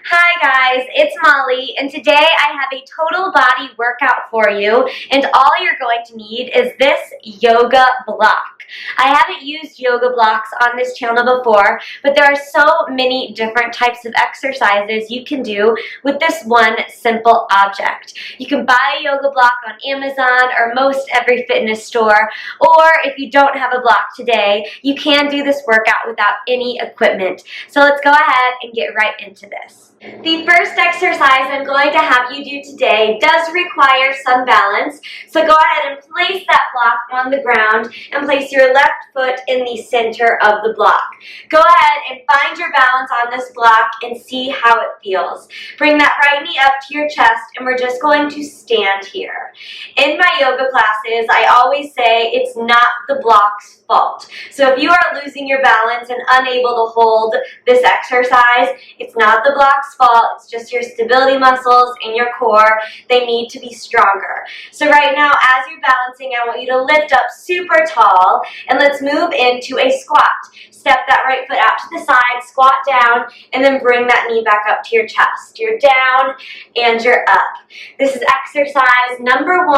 Hi guys, it's Molly, and today I have a total body workout for you, and all you're going to need is this yoga block. I haven't used yoga blocks on this channel before, but there are so many different types of exercises you can do with this one simple object. You can buy a yoga block on Amazon or most every fitness store, or if you don't have a block today, you can do this workout without any equipment. So let's go ahead and get right into this. The first exercise I'm going to have you do today does require some balance, so go ahead and place that block on the ground and place your left foot in the center of the block. Go ahead and find your balance on this block and see how it feels. Bring that right knee up to your chest, and we're just going to stand here. In my yoga classes, I always say it's not the block's fault. So if you are losing your balance and unable to hold this exercise, it's not the block's fault. It's just your stability muscles and your core. They need to be stronger. So right now, as you're balancing, I want you to lift up super tall, and let's move into a squat. Step that right foot out to the side, squat down, and then bring that knee back up to your chest. You're down and you're up. This is exercise number 1.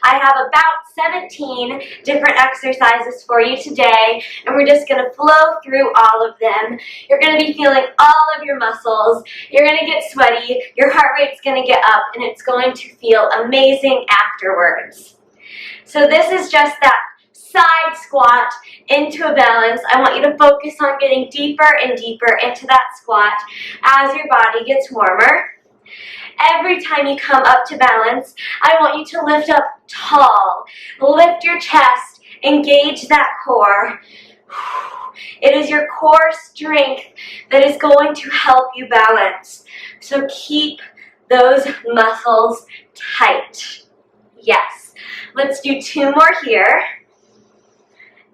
I have about 17 different exercises for you today, and we're just going to flow through all of them. You're going to be feeling all of your muscles. You're going to get sweaty. Your heart rate's going to get up, and it's going to feel amazing afterwards. So this is just that side squat into a balance. I want you to focus on getting deeper and deeper into that squat as your body gets warmer. Every time you come up to balance, I want you to lift up tall. Lift your chest, engage that core. It is your core strength that is going to help you balance. So keep those muscles tight. Yes. Let's do 2 more here.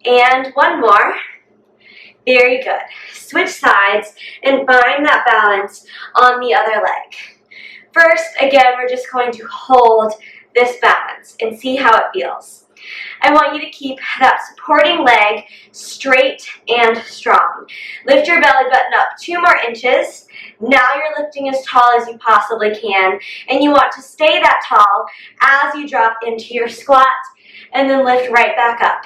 And 1 more. Very good. Switch sides and find that balance on the other leg. First, again, we're just going to hold this balance and see how it feels. I want you to keep that supporting leg straight and strong. Lift your belly button up 2 more inches. Now you're lifting as tall as you possibly can, and you want to stay that tall as you drop into your squat and then lift right back up.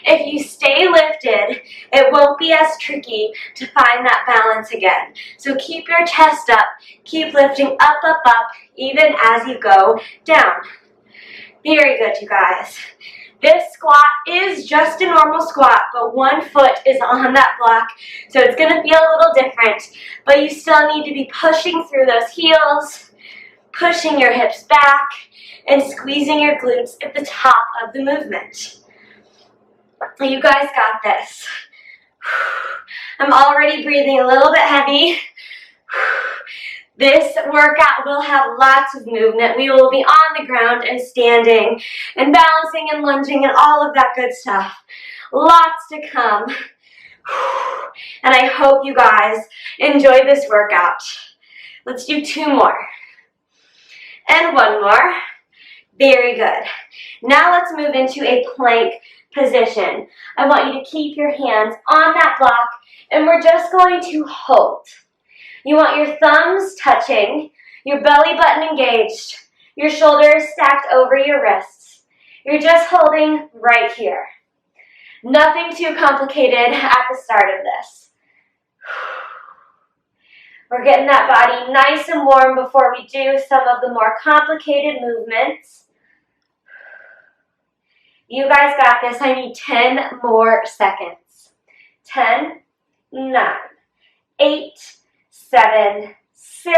If you stay lifted, it won't be as tricky to find that balance again. So keep your chest up, keep lifting up, up, up, even as you go down. Very good, you guys. This squat is just a normal squat, but 1 foot is on that block, so it's going to feel a little different, but you still need to be pushing through those heels, pushing your hips back, and squeezing your glutes at the top of the movement. You guys got this. I'm already breathing a little bit heavy. This workout will have lots of movement. We will be on the ground and standing and balancing and lunging and all of that good stuff. Lots to come. And I hope you guys enjoy this workout. Let's do 2 more. And 1 more. Very good. Now let's move into a plank position. I want you to keep your hands on that block, and we're just going to hold. You want your thumbs touching, your belly button engaged, your shoulders stacked over your wrists. You're just holding right here. Nothing too complicated at the start of this. We're getting that body nice and warm before we do some of the more complicated movements. You guys got this. I need 10 more seconds. 10, 9, 8, 7, 6,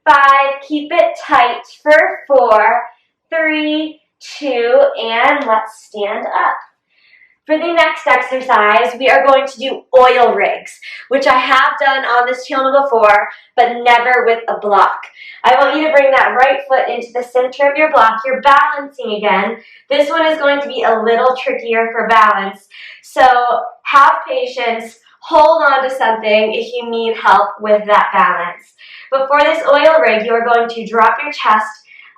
5. Keep it tight for 4, 3, 2, and let's stand up. For the next exercise, we are going to do oil rigs, which I have done on this channel before, but never with a block. I want you to bring that right foot into the center of your block. You're balancing again. This one is going to be a little trickier for balance, so have patience. Hold on to something if you need help with that balance. But for this oil rig, you are going to drop your chest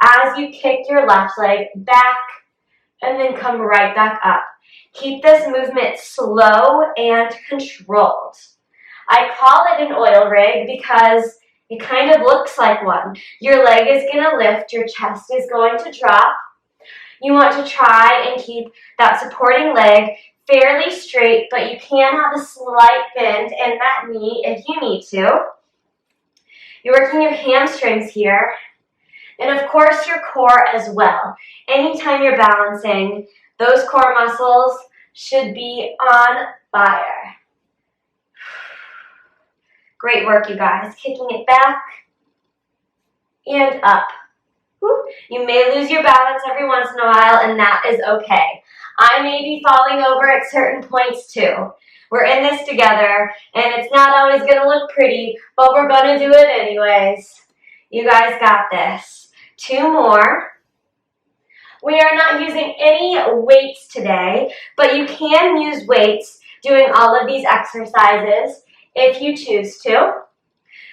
as you kick your left leg back and then come right back up. Keep this movement slow and controlled. I call it an oil rig because It kind of looks like one. Your leg is going to lift, your chest is going to drop. You want to try and keep that supporting leg fairly straight, but you can have a slight bend in that knee if you need to. You're working your hamstrings here, and of course your core as well. Anytime you're balancing, those core muscles should be on fire. Great work, you guys. Kicking it back and up. You may lose your balance every once in a while, and that is okay. I may be falling over at certain points too. We're in this together, and it's not always going to look pretty, but we're going to do it anyways. You guys got this. 2 more. We are not using any weights today, but you can use weights doing all of these exercises if you choose to.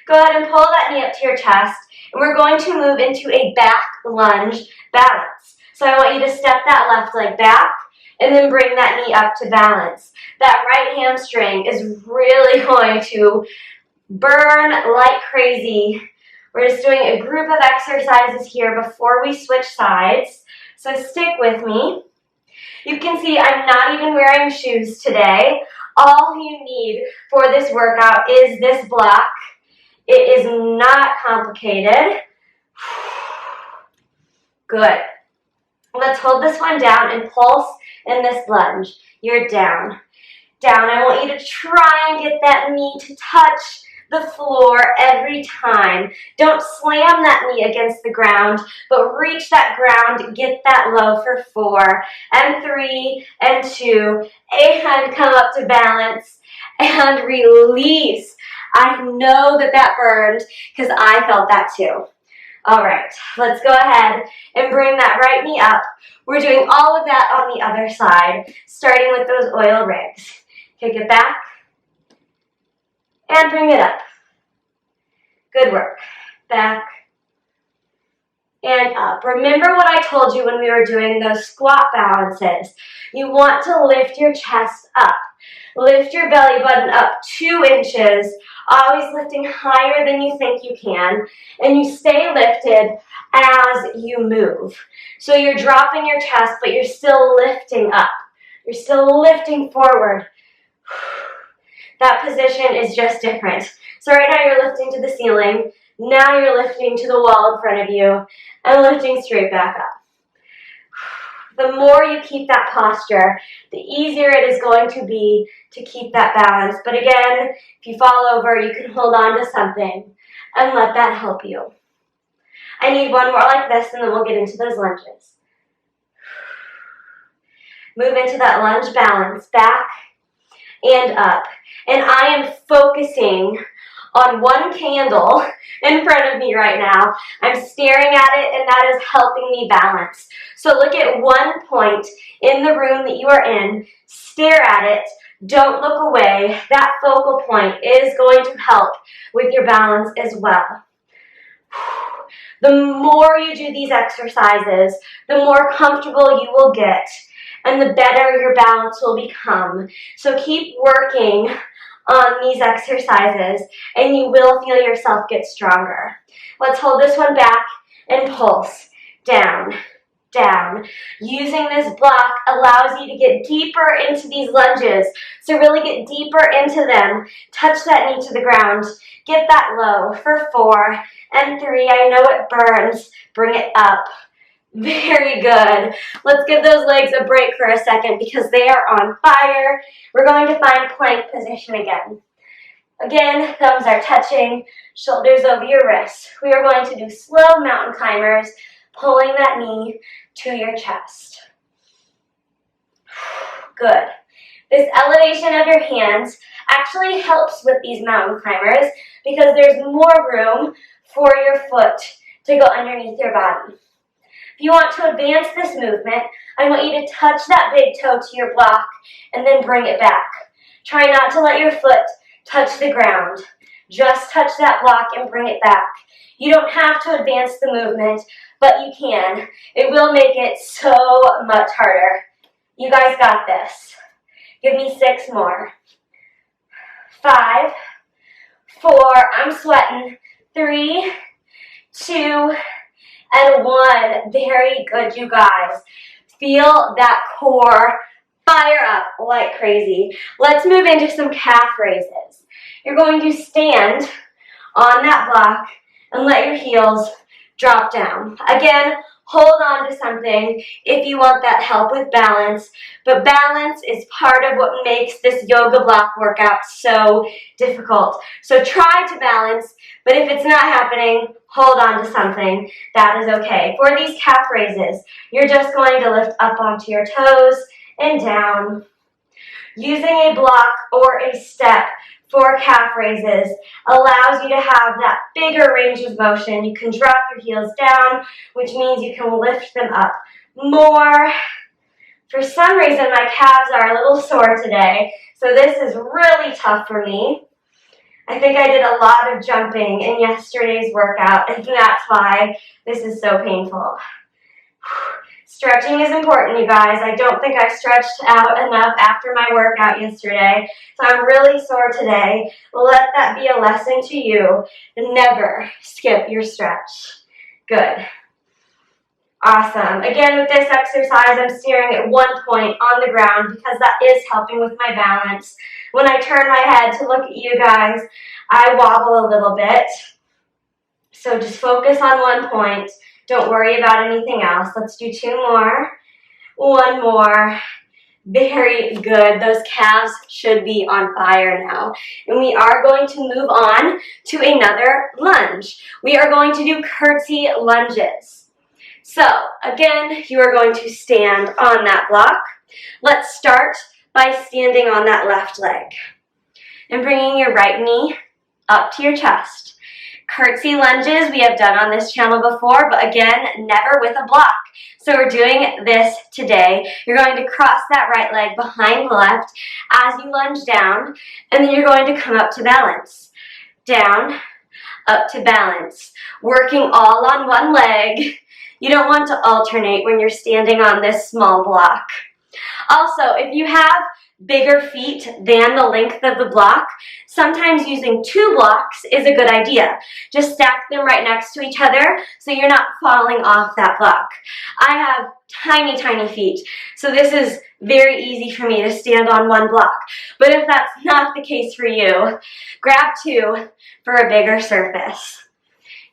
Go ahead and pull that knee up to your chest, and we're going to move into a back lunge balance. So I want you to step that left leg back and then bring that knee up to balance. That right hamstring is really going to burn like crazy. We're just doing a group of exercises here before we switch sides. So stick with me. You can see I'm not even wearing shoes today. All you need for this workout is this block. It is not complicated. Good. Let's hold this one down and pulse in this lunge. You're down. Down. I want you to try and get that knee to touch the floor every time. Don't slam that knee against the ground, but reach that ground, get that low for 4, and 3, and 2, and come up to balance, and release. I know that burned because I felt that too. All right, let's go ahead and bring that right knee up. We're doing all of that on the other side, starting with those oil rigs. Kick it back and bring it up. Good work. Back and up. Remember what I told you when we were doing those squat balances. You want to lift your chest up. Lift your belly button up 2 inches, always lifting higher than you think you can, and you stay lifted as you move. So you're dropping your chest, but you're still lifting up. You're still lifting forward. That position is just different. So right now you're lifting to the ceiling. Now you're lifting to the wall in front of you and lifting straight back up. The more you keep that posture, the easier it is going to be to keep that balance. But again, if you fall over, you can hold on to something and let that help you. I need one more like this, and then we'll get into those lunges. Move into that lunge balance, back and up. And I am focusing on one candle in front of me right now. I'm staring at it, and that is helping me balance. So look at one point in the room that you are in, stare at it, don't look away. That focal point is going to help with your balance as well. The more you do these exercises, the more comfortable you will get, and the better your balance will become. So keep working on these exercises, and you will feel yourself get stronger. Let's hold this one back and pulse. Down, down. Using this block allows you to get deeper into these lunges. So really get deeper into them. Touch that knee to the ground. Get that low for 4 and 3. I know it burns. Bring it up. Very good. Let's give those legs a break for a second because they are on fire. We're going to find plank position again. Again, thumbs are touching, shoulders over your wrists. We are going to do slow mountain climbers, pulling that knee to your chest. Good. This elevation of your hands actually helps with these mountain climbers because there's more room for your foot to go underneath your body. If you want to advance this movement, I want you to touch that big toe to your block and then bring it back. Try not to let your foot touch the ground. Just touch that block and bring it back. You don't have to advance the movement, but you can. It will make it so much harder. You guys got this. Give me 6 more. 5, 4, I'm sweating, 3, 2, and 1. Very good, you guys. Feel that core fire up like crazy. Let's move into some calf raises. You're going to stand on that block and let your heels drop down. Again, hold on to something if you want that help with balance, but balance is part of what makes this yoga block workout so difficult. So try to balance, but if it's not happening, hold on to something. That is okay. For these calf raises, you're just going to lift up onto your toes and down. Using a block or a step for calf raises allows you to have that bigger range of motion. You can drop your heels down, which means you can lift them up more. For some reason, my calves are a little sore today, so this is really tough for me. I think I did a lot of jumping in yesterday's workout, and that's why this is so painful. Stretching is important, you guys. I don't think I stretched out enough after my workout yesterday, so I'm really sore today. Let that be a lesson to you. Never skip your stretch. Good. Awesome. Again, with this exercise, I'm staring at one point on the ground because that is helping with my balance. When I turn my head to look at you guys, I wobble a little bit. So just focus on one point. Don't worry about anything else. Let's do 2 more. 1 more. Very good. Those calves should be on fire now. And we are going to move on to another lunge. We are going to do curtsy lunges. So again, you are going to stand on that block. Let's start by standing on that left leg and bringing your right knee up to your chest. Curtsy lunges we have done on this channel before, but again, never with a block. So we're doing this today. You're going to cross that right leg behind the left as you lunge down, and then you're going to come up to balance. Down, up to balance. Working all on one leg. You don't want to alternate when you're standing on this small block. Also, if you have bigger feet than the length of the block, sometimes using 2 blocks is a good idea. Just stack them right next to each other so you're not falling off that block. I have tiny, tiny feet, so this is very easy for me to stand on one block. But if that's not the case for you, grab 2 for a bigger surface.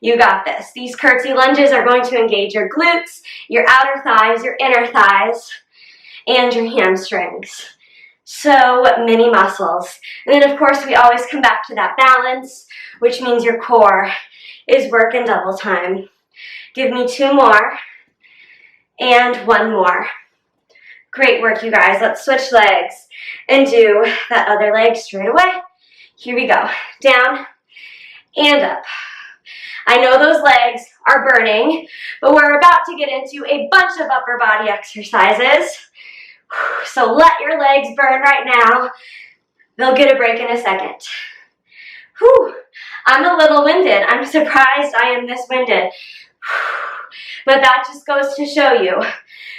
You got this. These curtsy lunges are going to engage your glutes, your outer thighs, your inner thighs, and your hamstrings. So many muscles. And then of course we always come back to that balance, which means your core is working double time. Give me 2 more and 1 more. Great work, you guys. Let's switch legs and do that other leg straight away. Here we go. Down and up. I know those legs are burning, but we're about to get into a bunch of upper body exercises. So let your legs burn right now. They'll get a break in a second. Whew. I'm a little winded. I'm surprised I am this winded. But that just goes to show you,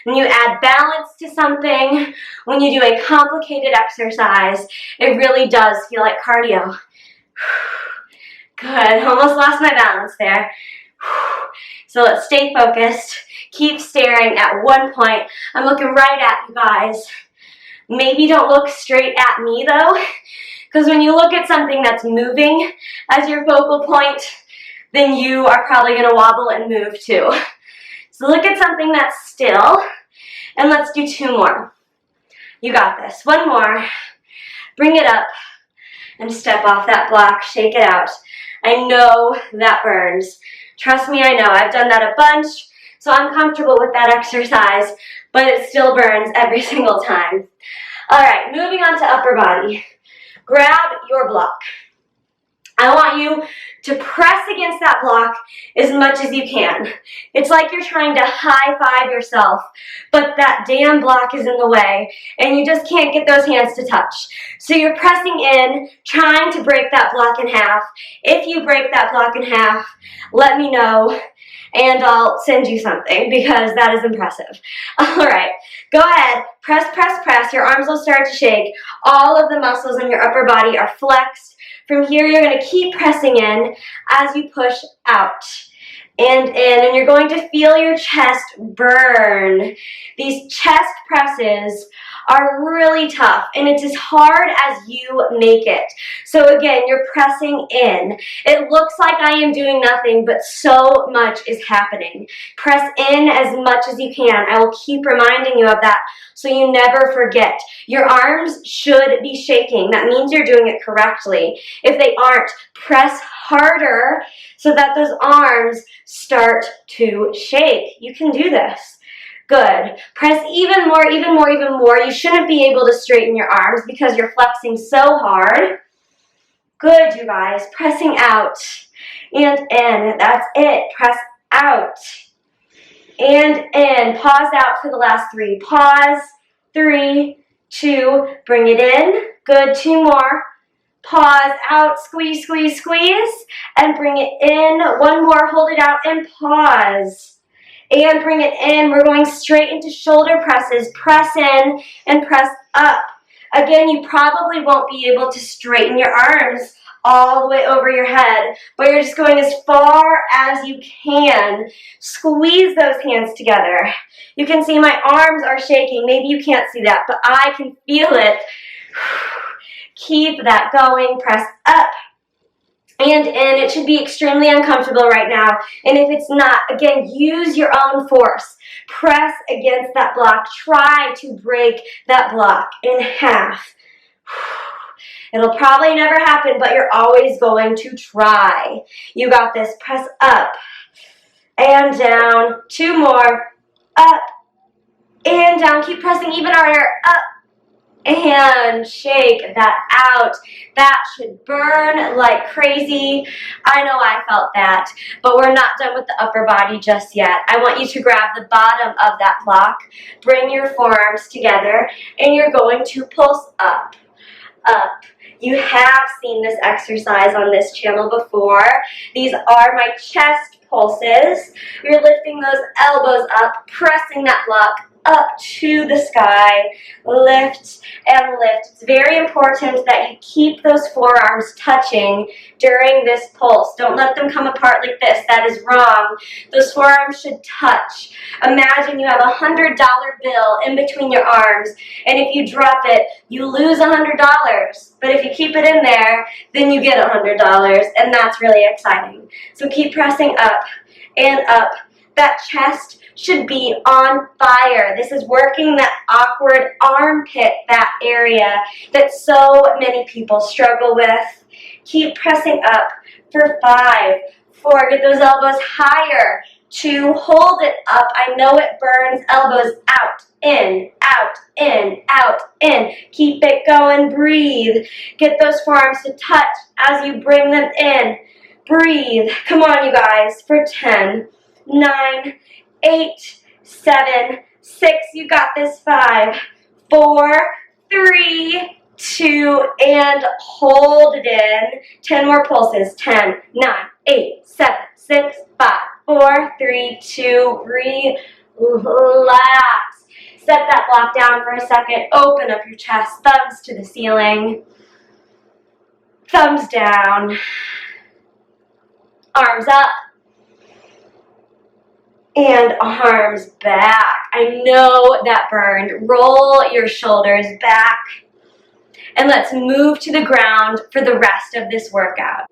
when you add balance to something, when you do a complicated exercise, it really does feel like cardio. Good. Almost lost my balance there. So let's stay focused. Keep staring at one point. I'm looking right at you guys. Maybe don't look straight at me though, because when you look at something that's moving as your focal point, then you are probably going to wobble and move too. So look at something that's still, and let's do 2 more. You got this. 1 more. Bring it up and step off that block. Shake it out. I know that burns. Trust me, I know. I've done that a bunch, so I'm comfortable with that exercise, but it still burns every single time. All right, moving on to upper body. Grab your block. I want you to press against that block as much as you can. It's like you're trying to high-five yourself, but that damn block is in the way, and you just can't get those hands to touch. So you're pressing in, trying to break that block in half. If you break that block in half, let me know, and I'll send you something, because that is impressive. All right, go ahead, press, press, press. Your arms will start to shake. All of the muscles in your upper body are flexed From here, you're going to keep pressing in as you push out and in, and you're going to feel your chest burn. These chest presses are really tough, and it's as hard as you make it. So again, you're pressing in. It looks like I am doing nothing, but so much is happening. Press in as much as you can. I will keep reminding you of that so you never forget. Your arms should be shaking. That means you're doing it correctly. If they aren't, press harder so that those arms start to shake. You can do this. Good. Press even more, even more, even more. You shouldn't be able to straighten your arms because you're flexing so hard. Good, you guys. Pressing out and in. That's it. Press out and in. Pause out for the last 3. Pause. 3, 2. Bring it in. Good. 2 more. Pause out. Squeeze, squeeze, squeeze. And bring it in. 1 more. Hold it out and pause. And bring it in. We're going straight into shoulder presses. Press in and press up. Again, you probably won't be able to straighten your arms all the way over your head, but you're just going as far as you can. Squeeze those hands together. You can see my arms are shaking. Maybe you can't see that, but I can feel it. Keep that going. Press up and in. It should be extremely uncomfortable right now. And if it's not, again, use your own force. Press against that block. Try to break that block in half. It'll probably never happen, but you're always going to try. You got this. Press up and down. 2 more. Up and down. Keep pressing even harder. Up and shake that out. That should burn like crazy. I know I felt that, but we're not done with the upper body just yet. I want you to grab the bottom of that block, bring your forearms together, and you're going to pulse up, up. You have seen this exercise on this channel before. These are my chest pulses. You're lifting those elbows up, pressing that block up to the sky. Lift and lift. It's very important that you keep those forearms touching during this pulse. Don't let them come apart like this. That is wrong. Those forearms should touch. Imagine you have a $100 bill in between your arms, and if you drop it, you lose $100. But if you keep it in there, then you get $100, and that's really exciting. So keep pressing up and up. That chest should be on fire. This is working that awkward armpit, that area that so many people struggle with. Keep pressing up for 5, 4. Get those elbows higher. 2, hold it up. I know it burns. Elbows out, in, out, in, out, in. Keep it going. Breathe. Get those forearms to touch as you bring them in. Breathe. Come on, you guys, for 10, 9, 8, 7, 6, you got this. 5, 4, 3, 2, and hold it in. 10 more pulses. 10, 9, 8, 7, 6, 5, 4, 3, 2, relax. Set that block down for a second. Open up your chest, thumbs to the ceiling. Thumbs down. Arms up. And arms back. I know that burned. Roll your shoulders back. And let's move to the ground for the rest of this workout.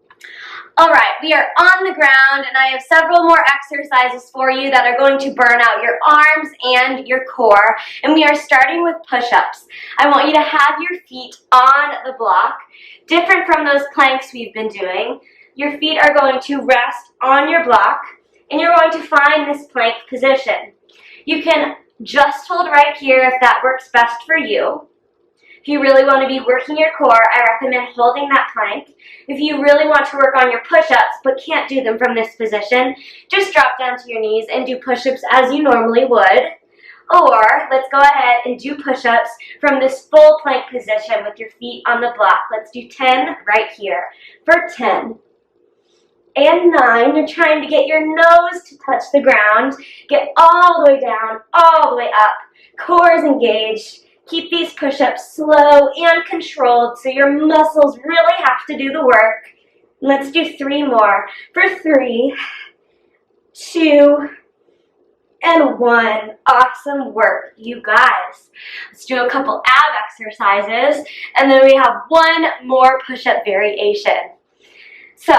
All right, we are on the ground, and I have several more exercises for you that are going to burn out your arms and your core. And we are starting with push-ups. I want you to have your feet on the block, different from those planks we've been doing. Your feet are going to rest on your block, and you're going to find this plank position. You can just hold right here if that works best for you. If you really want to be working your core, I recommend holding that plank. If you really want to work on your push-ups but can't do them from this position, just drop down to your knees and do push-ups as you normally would. Or let's go ahead and do push-ups from this full plank position with your feet on the block. Let's do 10 right here. For 10. And 9, you're trying to get your nose to touch the ground. Get all the way down, all the way up. Core is engaged. Keep these push-ups slow and controlled so your muscles really have to do the work. Let's do 3 more. For 3, 2, and 1. Awesome work, you guys. Let's do a couple ab exercises, and then we have 1 more push-up variation. So,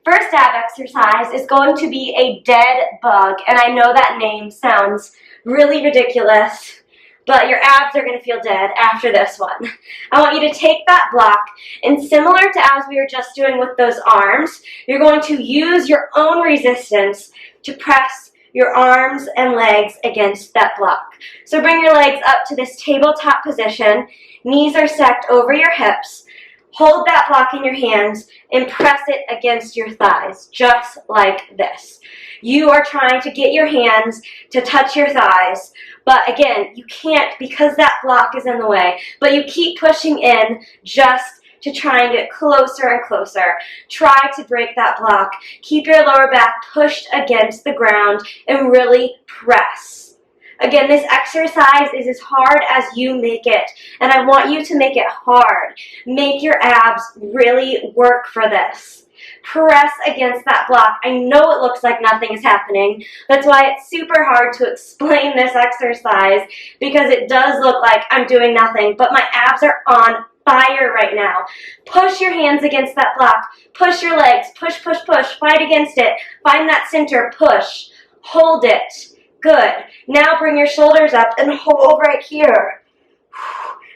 first ab exercise is going to be a dead bug, and I know that name sounds really ridiculous, but your abs are going to feel dead after this one. I want you to take that block, and similar to as we were just doing with those arms, you're going to use your own resistance to press your arms and legs against that block. So bring your legs up to this tabletop position, knees are stacked over your hips. Hold that block in your hands and press it against your thighs, just like this. You are trying to get your hands to touch your thighs, but again, you can't because that block is in the way. But you keep pushing in just to try and get closer and closer. Try to break that block. Keep your lower back pushed against the ground and really press. Again, this exercise is as hard as you make it, and I want you to make it hard. Make your abs really work for this. Press against that block. I know it looks like nothing is happening. That's why it's super hard to explain this exercise, because it does look like I'm doing nothing, but my abs are on fire right now. Push your hands against that block. Push your legs. Push, push, push. Fight against it. Find that center. Push. Hold it. Good. Now bring your shoulders up and hold right here.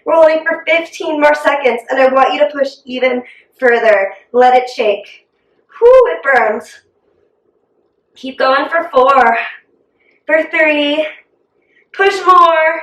Rolling for 15 more seconds, and I want you to push even further. Let it shake. Whew, it burns. Keep going for 4, for 3, push more,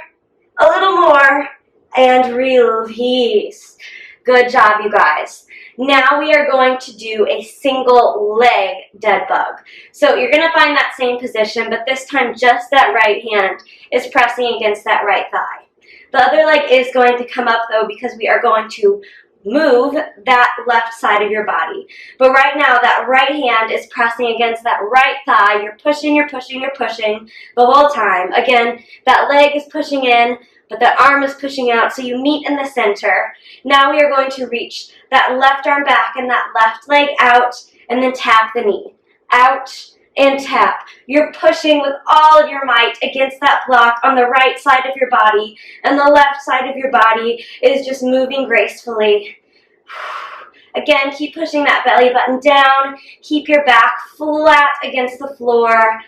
a little more, and release. Good job, you guys. Now we are going to do a single leg dead bug. So you're going to find that same position, but this time just that right hand is pressing against that right thigh. The other leg is going to come up though, because we are going to move that left side of your body. But right now that right hand is pressing against that right thigh. You're pushing, you're pushing, you're pushing the whole time. Again, that leg is pushing in, but that arm is pushing out, so you meet in the center. Now we are going to reach that left arm back and that left leg out, and then tap the knee. Out and tap. You're pushing with all of your might against that block on the right side of your body, and the left side of your body is just moving gracefully. Again, keep pushing that belly button down. Keep your back flat against the floor.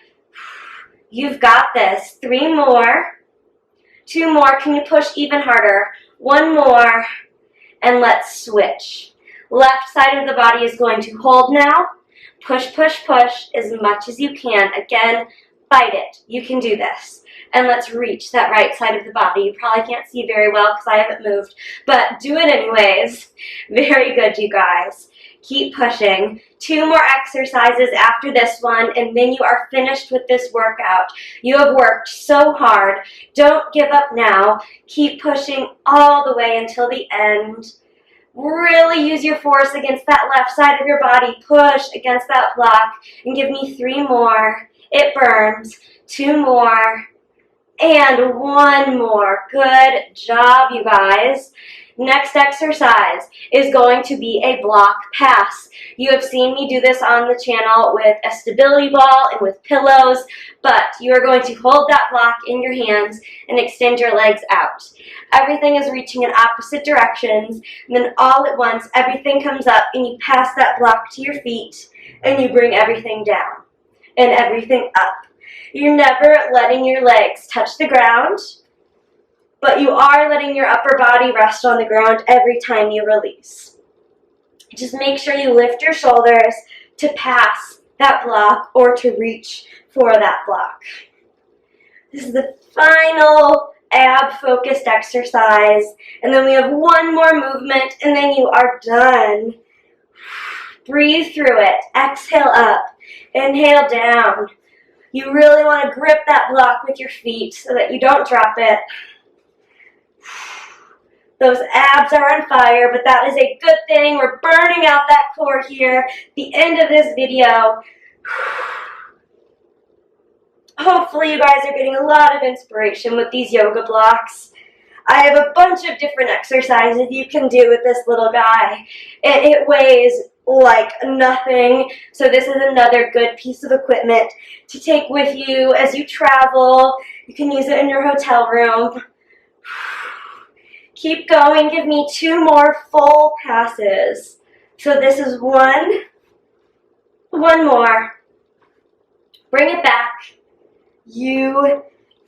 You've got this. 3 more. 2 more. Can you push even harder? 1 more. And let's switch. Left side of the body is going to hold now. Push, push, push as much as you can. Again, fight it. You can do this. And let's reach that right side of the body. You probably can't see very well because I haven't moved, but do it anyways. Very good, you guys. Keep pushing. 2 more exercises after this one, and then you are finished with this workout. You have worked so hard. Don't give up now. Keep pushing all the way until the end. Really use your force against that left side of your body. Push against that block, and give me 3 more. It burns. 2 more. And 1 more. Good job, you guys. Next exercise is going to be a block pass. You have seen me do this on the channel with a stability ball and with pillows, but you are going to hold that block in your hands and extend your legs out. Everything is reaching in opposite directions, and then all at once everything comes up and you pass that block to your feet and you bring everything down and everything up. You're never letting your legs touch the ground, but you are letting your upper body rest on the ground every time you release. Just make sure you lift your shoulders to pass that block or to reach for that block. This is the final ab-focused exercise, and then we have 1 more movement, and then you are done. Breathe through it. Exhale up. Inhale down. You really want to grip that block with your feet so that you don't drop it. Those abs are on fire, but that is a good thing. We're burning out that core here at the end of this video. Hopefully you guys are getting a lot of inspiration with these yoga blocks. I have a bunch of different exercises you can do with this little guy. It weighs like nothing, so this is another good piece of equipment to take with you as you travel. You can use it in your hotel room. Keep going. Give me 2 more full passes. So this is one more. Bring it back. You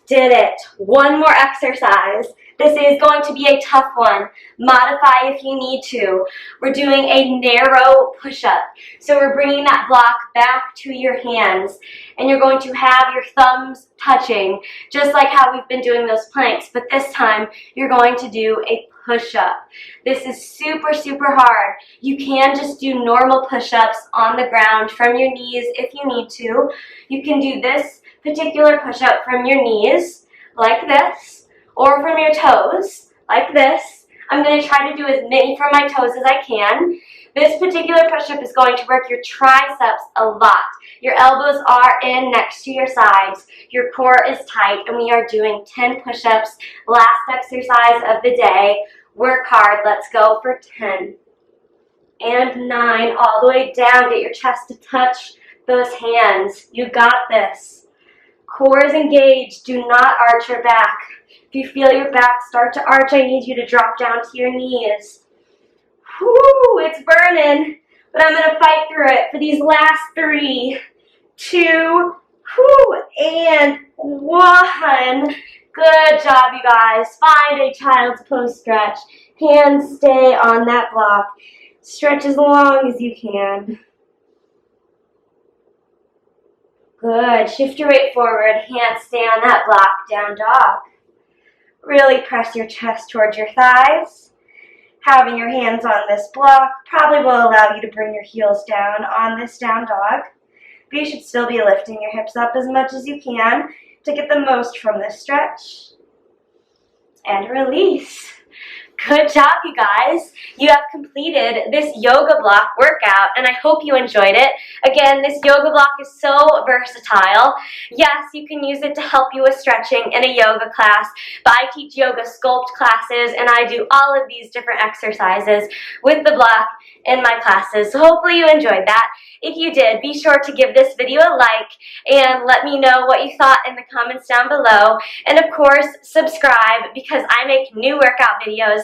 did it. 1 more exercise. This is going to be a tough one. Modify if you need to. We're doing a narrow push-up. So we're bringing that block back to your hands. And you're going to have your thumbs touching, just like how we've been doing those planks. But this time, you're going to do a push-up. This is super, super hard. You can just do normal push-ups on the ground from your knees if you need to. You can do this particular push-up from your knees, like this, or from your toes, like this. I'm going to try to do as many from my toes as I can. This particular push-up is going to work your triceps a lot. Your elbows are in next to your sides. Your core is tight, and we are doing 10 push-ups. Last exercise of the day. Work hard. Let's go for 10. And 9, all the way down. Get your chest to touch those hands. You got this. Core is engaged. Do not arch your back. If you feel your back start to arch, I need you to drop down to your knees. Whoo, it's burning, but I'm going to fight through it for these last 3, 2, and 1. Good job, you guys. Find a child's pose stretch. Hands stay on that block. Stretch as long as you can. Good. Shift your weight forward. Hands stay on that block. Down dog. Really press your chest towards your thighs. Having your hands on this block probably will allow you to bring your heels down on this down dog. But you should still be lifting your hips up as much as you can to get the most from this stretch. And release. Good job, you guys. You have completed this yoga block workout, and I hope you enjoyed it. Again, this yoga block is so versatile. Yes, you can use it to help you with stretching in a yoga class, but I teach yoga sculpt classes, and I do all of these different exercises with the block in my classes. So hopefully you enjoyed that. If you did, be sure to give this video a like and let me know what you thought in the comments down below. And of course, subscribe because I make new workout videos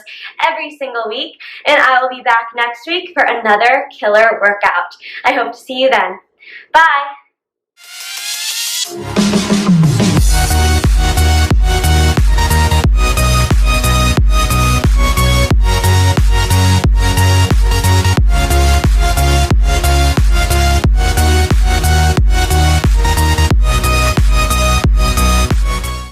every single week, and I will be back next week for another killer workout. I hope to see you then. Bye!